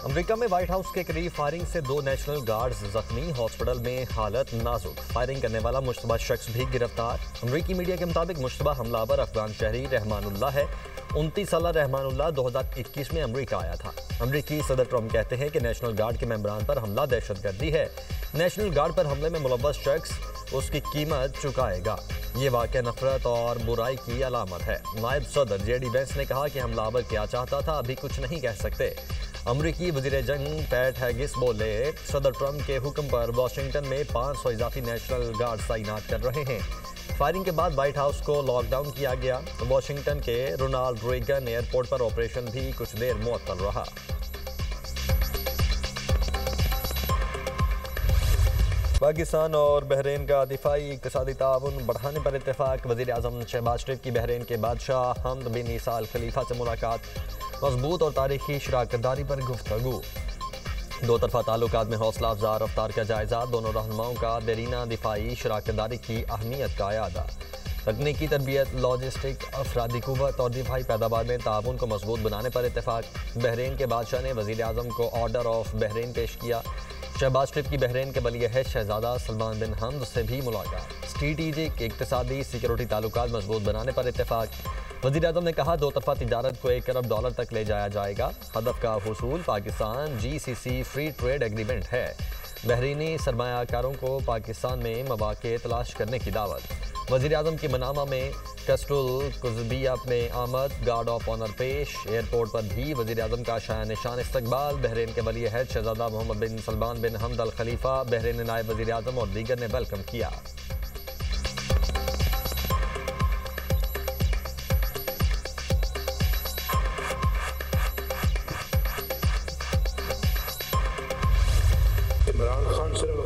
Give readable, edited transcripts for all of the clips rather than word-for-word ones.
America में white house के करीब फायरिंग से 2 नेशनल गार्ड्स जख्मी, हॉस्पिटल में हालत नाजुक। फायरिंग करने वाला मुश्तबा शख्स भी गिरफ्तार। अमेरिकी मीडिया के मुताबिक मुश्तबा हमलावर अफगान शहरी रहमानुल्लाह है। 29 साला रहमानुल्लाह 2021 में अमेरिका आया था। अमेरिकी सदर ट्रंप कहते हैं कि नेशनल गार्ड के मेंबरान पर हमला दहशतगर्दी है। नेशनल गार्ड पर हमले में मुलव्वस शख्स उसकी कीमत चुकाएगा। ये वाक़या नफरत और बुराई की अलामत है। नायब सदर जेडी वेंस ने कहा कि हमलावर क्या चाहता था अभी कुछ नहीं कह सकते। अमरीकी वज़ीर जंग पैट हैगिस बोले, सदर ट्रंप के हुक्म पर वाशिंगटन में 500 इजाफी नेशनल गार्ड तैनात कर रहे हैं। फायरिंग के बाद व्हाइट हाउस को लॉकडाउन किया गया। वाशिंगटन के रोनाल्ड रेगन एयरपोर्ट पर ऑपरेशन भी कुछ देर मुअत्तल रहा। पाकिस्तान और बहरीन का दिफाई इक़्तिसादी ताउन बढ़ाने पर इत्तेफाक। वज़ीर आज़म शहबाज शरीफ की बहरीन के बादशाह हमद बिन ईसा अल खलीफा से मुलाकात। मजबूत और तारीखी शराकतदारी पर गुफ्तगू। दो तरफा ताल्लुकात में हौसला अफजा रफ्तार का जायजा। दोनों रहनुमाओं का देरीना दिफाई शराकतदारी की अहमियत का अयादा। तकनीकी तरबियत, लॉजिस्टिक, अफरादी कुव्वत और दिफाई पैदावार में ताउन को मजबूत बनाने पर इत्तेफाक। बहरीन के बादशाह ने वज़ीर आज़म को ऑर्डर ऑफ बहरीन पेश किया। शहबाज शरीफ की बहरीन के वली अहद शहजादा सलमान बिन हमद से भी मुलाकात। स्ट्रेटेजिक, इक़्तिसादी, सिक्योरिटी ताल्लुकात मजबूत बनाने पर इत्तेफाक। वज़ीर आज़म ने कहा, दो तरफा तिजारत को $1 अरब तक ले जाया जाएगा। हदफ का हुसूल Pakistan GCC free trade agreement है। बहरीनी सरमायाकारों को पाकिस्तान में मौक़े तलाश करने की दावत। वज़ीर आज़म की मनामा में कस्टुल कुज़बिया में आमद, गार्ड ऑफ ऑनर पेश। एयरपोर्ट पर भी वज़ीर आज़म का शान निशान इस्तकबाल। बहरीन के वली अहद शहजादा मोहम्मद बिन सलमान बिन हमद अल खलीफा, बहरीन नायब वज़ीर आज़म और दीगर ने वेलकम किया। इमरान खान सिर्फ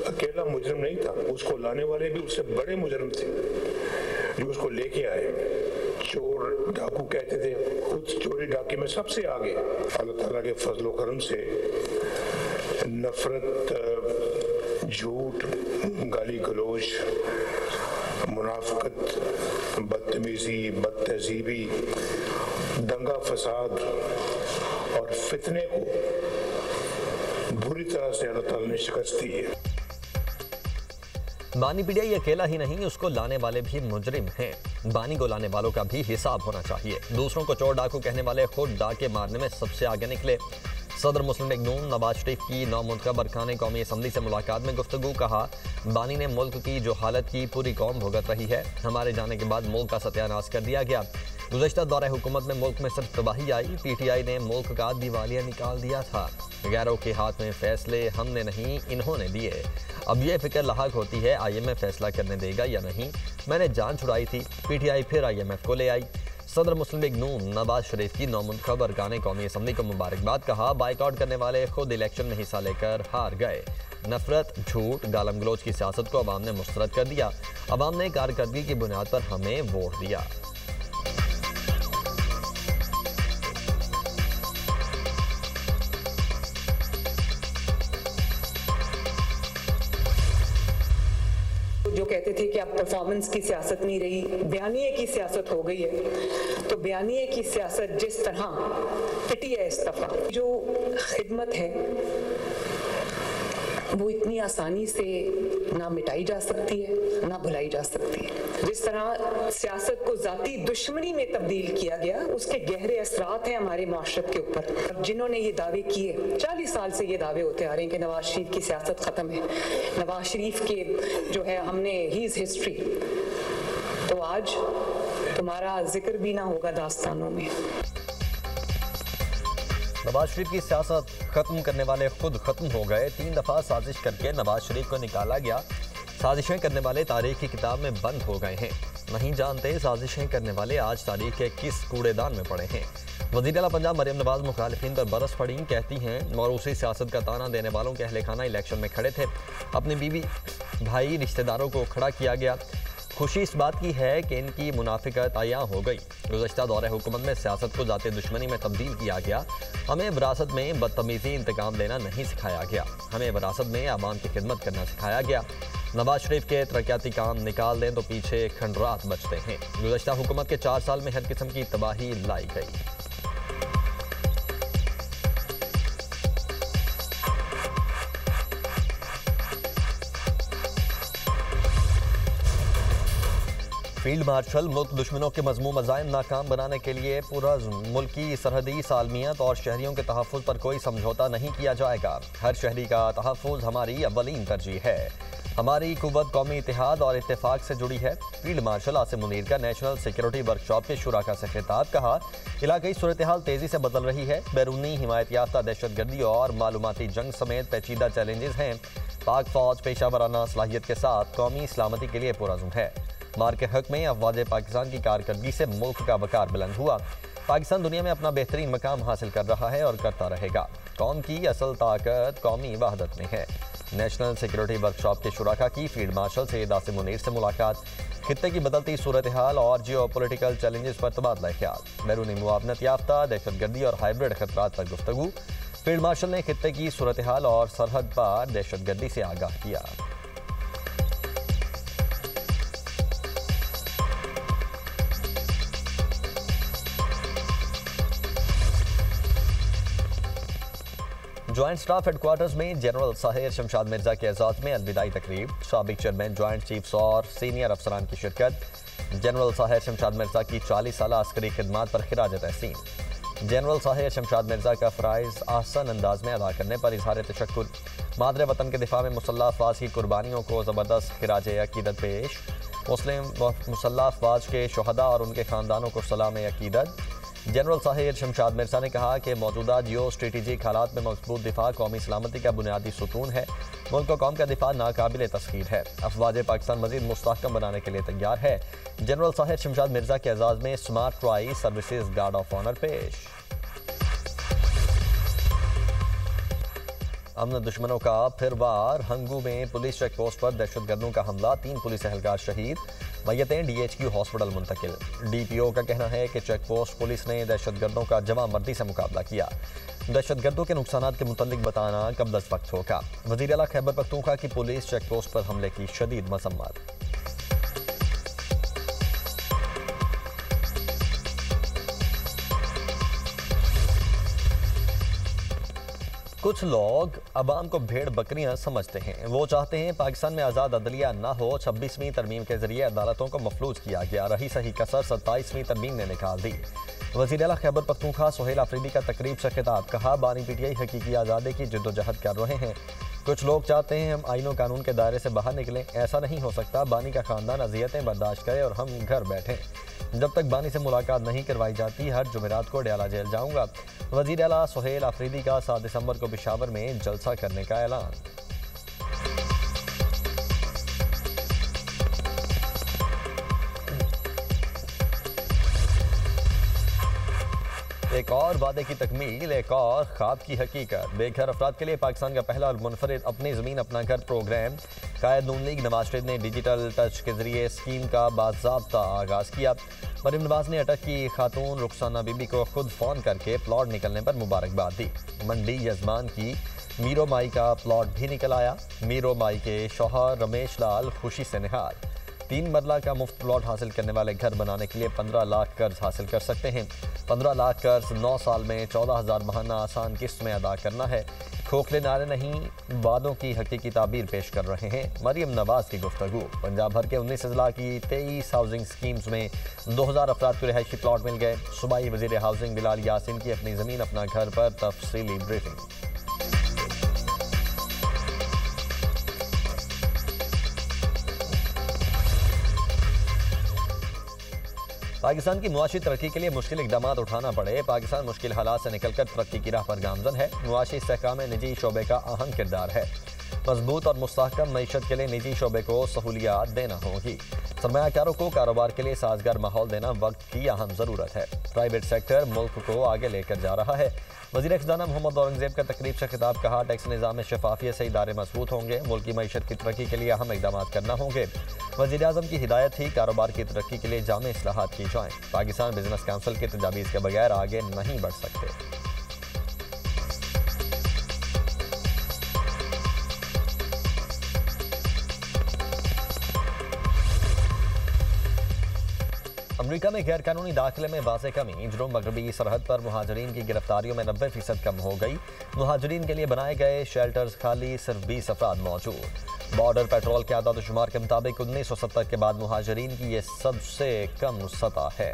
अकेला मुजरिम नहीं था, उसको लाने वाले भी उससे बड़े मुजरिम थे जो उसको लेके आए। चोर डाकू कहते थे, खुद चोरी डाके में सबसे आगे। अल्लाह ताला के फजलो करम से नफरत, झूठ, गाली गलोच, मुनाफिकत, बदतमीजी, बदतहजीबी, दंगा फसाद और फितने को बुरी तरह से अल्लाह ताला ने शिकस्त दी है। बानी पीढ़ी अकेला ही नहीं, उसको लाने वाले भी मुजरिम हैं। बानी को लाने वालों का भी हिसाब होना चाहिए। दूसरों को चोर डाकू कहने वाले खुद डाके मारने में सबसे आगे निकले। सदर मुस्लिम लीग नून नवाज शरीफ की नौमुंतखब अरकान कौमी असम्बली से मुलाकात में गुफ्तगू। कहा, बानी ने मुल्क की जो हालत की पूरी कौम भुगत रही है। हमारे जाने के बाद मुल्क का सत्यानाश कर दिया गया। गुज़श्ता दौरे हुकूमत में मुल्क में सिर्फ तबाही आई। PTI ने मुल्क का दिवालिया निकाल दिया था। गैरों के हाथ में फैसले हमने नहीं, इन्होंने दिए। अब ये फिक्र लाहक होती है IMF फैसला करने देगा या नहीं। मैंने जान छुड़ाई थी, PTI फिर IMF को ले आई। सदर मुस्लिम लीग नून नवाज शरीफ की नौमुंतखब अरकान कौमी असम्बली को मुबारकबाद। कहा, बाइकआउट करने वाले खुद इलेक्शन में हिस्सा लेकर हार गए। नफरत, झूठ, गालम गलोच की सियासत को अवाम ने मुस्तरद कर दिया। अवाम ने कारकर्दगी की बुनियाद पर हमें वोट दिया। जो कहते थे कि अब परफॉर्मेंस की सियासत नहीं रही, बयानिए की सियासत हो गई है, तो बयानिए की सियासत जिस तरह पिटी है इस दफा, जो खिदमत है वो इतनी आसानी से ना मिटाई जा सकती है ना भुलाई जा सकती है। जिस तरह सियासत को जाती दुश्मनी में तब्दील किया गया, उसके गहरे असरात हैं हमारे माशरत के ऊपर। जिन्होंने ये दावे किए, 40 साल से ये दावे होते आ रहे हैं कि नवाज शरीफ की सियासत ख़त्म है, नवाज शरीफ के जो है हमने ही इज़ हिस्ट्री, तो आज तुम्हारा जिक्र भी ना होगा दास्तानों में। नवाज शरीफ की सियासत खत्म करने वाले खुद खत्म हो गए। 3 दफ़ा साजिश करके नवाज शरीफ को निकाला गया। साजिशें करने वाले तारीख की किताब में बंद हो गए हैं। नहीं जानते साजिशें करने वाले आज तारीख के किस कूड़ेदान में पड़े हैं। वज़ीर आला पंजाब मरियम नवाज मुखालिफिन पर बरस पड़ी। कहती हैं, मौरूसी सियासत का ताना देने वालों के अहले खाना इलेक्शन में खड़े थे। अपनी बीवी, भाई, रिश्तेदारों को खड़ा किया गया। खुशी इस बात की है कि इनकी मुनाफिकत आयां हो गई। गुज़श्ता दौरे हुकूमत में सियासत को जाते दुश्मनी में तब्दील किया गया। हमें विरासत में बदतमीज़ी, इंतकाम लेना नहीं सिखाया गया। हमें विरासत में आवाम की खिदमत करना सिखाया गया। नवाज शरीफ के तरक्याती काम निकाल दें तो पीछे खंडरात बचते हैं। गुज़श्ता हुकूमत के 4 साल में हर किस्म की तबाही लाई गई। फील्ड मार्शल मुल्क दुश्मनों के मज़मूम अज़ाइम नाकाम बनाने के लिए पूरा मुल्की सरहदी सालमियत और शहरियों के तहफ़्फ़ुज़ पर कोई समझौता नहीं किया जाएगा। हर शहरी का तहफ़्फ़ुज़ हमारी अव्वलीन तरजीह है। हमारी कुव्वत कौमी इत्तेहाद और इत्तेफाक से जुड़ी है। फील्ड मार्शल आसिम मुनीर का नेशनल सिक्योरिटी वर्कशॉप के शुराका से खिताब। कहा, इलाकाई सूरत हाल तेज़ी से बदल रही है। बैरूनी हिमायत याफ्ता दहशतगर्दी और मालूमाती जंग समेत पेचीदा चैलेंजेस हैं। पाक फौज पेशा वराना सलाहियत के साथ कौमी सलामती के लिए पुरअज़्म है। मार के हक में अफवाज पाकिस्तान की कारकर्दगी से मुल्क का वकार बुलंद हुआ। पाकिस्तान दुनिया में अपना बेहतरीन मकाम हासिल कर रहा है और करता रहेगा। कौम की असल ताकत कौमी वहदत में है। नेशनल सिक्योरिटी वर्कशॉप के शुराका की फील्ड मार्शल सैयद आसिम मुनीर से मुलाकात। खित्ते की बदलती सूरत हाल और जियो पोलिटिकल चैलेंजेस पर तबादला ख्याल। बैरूनी मुआवनत याफ्ता दहशतगर्दी और हाइब्रिड खतरात पर गुफ्तगू। फील्ड मार्शल ने खित्ते की सूरत हाल और सरहद पर दहशतगर्दी से आगाह किया। ज्वाइंट स्टाफ हेडक्वार्टर्स में जनरल साहिर शमशाद मिर्जा के एजाज में अलविदाई तकरीब। साबिक चेयरमैन ज्वाइंट चीफ्स और सीनियर अफसरान की शिरकत। जनरल साहिर शमशाद मिर्जा की 40 साल अस्करी खिदमात पर खिराज तहसीन। जनरल साहिर शमशाद मिर्जा का फ़राइज़ आसान अंदाज में अदा करने पर इजहार तशक्कुर। मादरे वतन के दिफा में मुसल्लह अफवाज की कुर्बानियों को ज़बरदस्त खिराज अकीदत पेश। मुस्लिम मुसल्लह अफवाज के शहदा और उनके ख़ानदानों को सलाम अकीदत। जनरल साहिर शमशाद मिर्जा ने कहा कि मौजूदा जियो स्ट्रेटेजिक हालात में मजबूत दिफा कौमी सलामती का बुनियादी सुतून है। मुल्क और कौम का दिफा नाकाबिल तस्खीर है। अफवाज पाकिस्तान मजीद मुस्तहकम बनाने के लिए तैयार है। जनरल साहिर शमशाद मिर्जा के एजाज में smart tri services guard of honour पेश। अमन दुश्मनों का फिर वार। हंगू में पुलिस चेक पोस्ट पर दहशतगर्दों का हमला। 3 पुलिस एहलकार शहीद। मैयतें DHQ हॉस्पिटल मुंतकिल। DPO का कहना है कि चेक पोस्ट पुलिस ने दहशतगर्दों का जवामर्दी से मुकाबला किया। दहशतगर्दों के नुकसानात के मुतल्लिक बताना कब वक्त होगा। वज़ीर आला खैबर पख्तूनख्वा की पुलिस चेक पोस्ट पर हमले की शदीद मज़म्मत। कुछ लोग अवाम को भेड़ बकरियां समझते हैं। वो चाहते हैं पाकिस्तान में आज़ाद अदलिया ना हो। 26वीं तरमीम के जरिए अदालतों को मफलूज किया गया। रही सही कसर 27वीं तरमीम ने निकाल दी। वज़ीर आला खैबर पख्तूनख्वा सुहेल आफरीदी का तकरीब से खिताब। कहा, बानी PTI हकीकी आज़ादी की जद्दोजहद कर रहे हैं। कुछ लोग चाहते हैं हम आईन व कानून के दायरे से बाहर निकलें। ऐसा नहीं हो सकता। बानी का ख़ानदान अजियतें बर्दाश्त करे और हम घर बैठें। जब तक बानी से मुलाकात नहीं करवाई जाती हर जुमेरात को डयाला जेल जाऊंगा। वज़ीर आला सुहेल आफरीदी का 7 दिसंबर को पेशावर में जलसा करने का ऐलान। एक और वादे की तकमील, एक और ख्वाब की हकीकत। बेघर अफराद के लिए पाकिस्तान का पहला और मुनफरिद अपनी ज़मीन अपना घर प्रोग्राम। कायद नून लीग नवाज शरीफ ने डिजिटल टच के जरिए स्कीम का बाज़ाब्ता आगाज़ किया। मरीम नवाज ने अटक की खातून रुखसाना बीबी को खुद फ़ोन करके प्लॉट निकलने पर मुबारकबाद दी। मंडी यजमान की मीरो माई का प्लॉट भी निकल आया। मीरो माई के शौहर रमेश लाल खुशी से निहाल। 3 मरला का मुफ्त प्लॉट हासिल करने वाले घर बनाने के लिए 15 लाख कर्ज हासिल कर सकते हैं। 15 लाख कर्ज 9 साल में 14,000 माहाना आसान किस्त में अदा करना है। खोखले नारे नहीं, वादों की हकीकी ताबीर पेश कर रहे हैं मरीम नवाज की गुफ्तगू। पंजाब भर के 19 अजला की 23 हाउसिंग स्कीम्स में 2000 अफराद को रिहायशी प्लॉट मिल गए। सूबाई वज़ीर हाउसिंग बिलाल यासिन की अपनी ज़मीन अपना घर पर तफसीली ब्रीफिंग। पाकिस्तान की मुआशी तरक्की के लिए मुश्किल इक़दाम उठाना पड़े। पाकिस्तान मुश्किल हालात से निकलकर तरक्की की राह पर गामज़न है। मुआशी इस्तेहकाम में निजी शोबे का अहम किरदार है। मजबूत और मुस्तहकम मईशत के लिए निजी शोबे को सहूलियात देना होगी। सरमायाकारों को कारोबार के लिए साजगार माहौल देना वक्त की अहम ज़रूरत है। प्राइवेट सेक्टर मुल्क को आगे लेकर जा रहा है। वज़ीर ख़ज़ाना मोहम्मद औरंगज़ेब का तकरीब से खिताब। कहा, टैक्स निज़ाम में शफाफियत से इदारे मजबूत होंगे। मुल्क की मईशत की तरक्की के लिए अहम इक़दाम करना होंगे। वज़ीर आज़म की हिदायत थी कारोबार की तरक्की के लिए जामे इस्लाहात की जाएँ। पाकिस्तान बिजनेस काउंसिल की तजावीज़ के बगैर आगे नहीं बढ़ सकते। अमरीका में गैर कानूनी दाखिले में वाज़ेह कमी। जुनूब मगरबी सरहद पर मुहाजिरीन की गिरफ्तारियों में 90% कम हो गई। मुहाजिरीन के लिए बनाए गए शेल्टर्स खाली, सिर्फ 20 अफराद मौजूद। बॉर्डर पेट्रोल के आदाद शुमार के मुताबिक 1970 के बाद मुहाजिरीन की ये सबसे कम सतह है।